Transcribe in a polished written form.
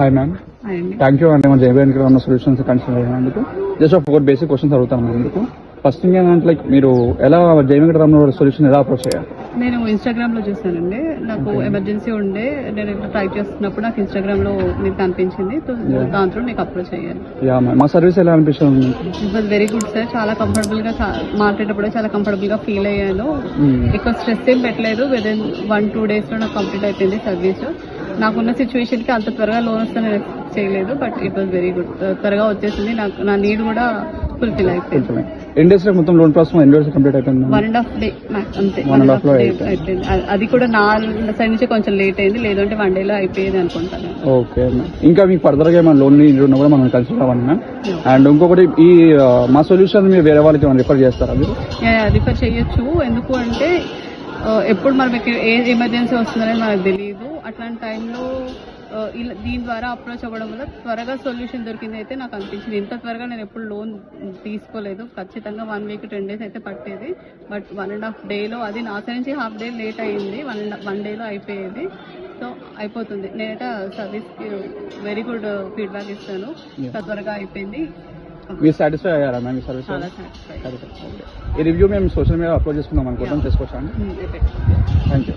Hi ma'am, thank you అండి. మన జైబేన్ ఉన్న సొల్యూషన్స్ కన్సిడర్ అయినందుకు. జస్ట్ 4 బేసిక్ క్వశ్చన్స్ అడుగుతాను మ్యామ్ మీకు. ఫస్ట్ థింగ్ ఏంటంటే లైక్ మీరు ఎలా జైవిక సొల్యూషన్ ఎలా అప్రోచ్ చేయాలి? నేను ఇన్స్టాగ్రామ్ లో చూసానండి. నాకు ఎమర్జెన్సీ ఉండే, నేను ట్రై చేస్తున్నప్పుడు నాకు ఇన్స్టాగ్రామ్ లో మీకు కనిపించింది. దాంట్లో నీకు అప్రోచ్ అయ్యాను. మా సర్వీస్ ఎలా అనిపిస్తుంది? It was very good sir. చాలా కంఫర్టబుల్ గా మాట్లాడేటప్పుడు చాలా కంఫర్టబుల్ గా ఫీల్ అయ్యాను. ఎక్కువ స్ట్రెస్ ఏం పెట్టలేదు. విదిన్ 1-2 days లో నాకు కంప్లీట్ అయిపోయింది సర్వీస్. నాకున్న సిచ్యువేషన్ కి అంత త్వరగా లోన్ వస్తే నేను ఎక్స్పెక్ట్ చేయలేదు, but it was very good. త్వరగా వచ్చేసింది. నాకు నా నీడ్ కూడా ఫుల్ఫిల్ అయిపోయింది. ఎన్ని డేస్ లో మొత్తం లోన్ ప్రాసెస్ ఎన్ని డేస్ కంప్లీట్ అయిపోయింది? 1.5 day అంతే. 1.5 day అయిపోయింది. అది కూడా నా సైడ్ నుంచి కొంచెం లేట్ అయింది, లేదంటే 1 day లో అయిపోయేది అనుకుంటాను. ఓకే, ఇంకా మీకు ఫర్దర్ గా ఏమైనా లోన్ నీడ్ ఉన్నా కూడా మనం కన్సిడర్ అవ్వండి మ్యామ్. అండ్ ఇంకొకటి, ఈ మా సొల్యూషన్ మీరు వేరే వాళ్ళకి ఏమైనా రిఫర్ చేస్తారా? మీరు రిఫర్ చేయొచ్చు. ఎందుకు అంటే ఎప్పుడు మనం ఏ ఎమర్జెన్సీ వస్తుందనేది మనకు తెలియదు. అట్లాంటి టైంలో దీని ద్వారా అప్రోచ్ అవ్వడం వల్ల త్వరగా సొల్యూషన్ దొరికింది అయితే నాకు అనిపించింది. ఇంత త్వరగా నేను ఎప్పుడు లోన్ తీసుకోలేదు. ఖచ్చితంగా 1 week 10 days అయితే పట్టేది, బట్ 1.5 day లో, అది నా సైడ్ నుంచి హాఫ్ డే లేట్ అయ్యింది. 1 day లో అయిపోయేది. సో అయిపోతుంది. నేనైతే సర్వీస్కి వెరీ గుడ్ ఫీడ్బ్యాక్ ఇస్తాను. త్వరగా అయిపోయింది. మీరు సాటిస్ఫై అయ్యారా మ్యామ్ ఈ సర్వీస్? చాలా సాటిస్ఫై. ఈ రివ్యూ మేము సోషల్ మీడియా అప్లోడ్ చేసుకున్నాం అనుకుంటాం, చేసుకోవచ్చా? ఓకే. Thank you.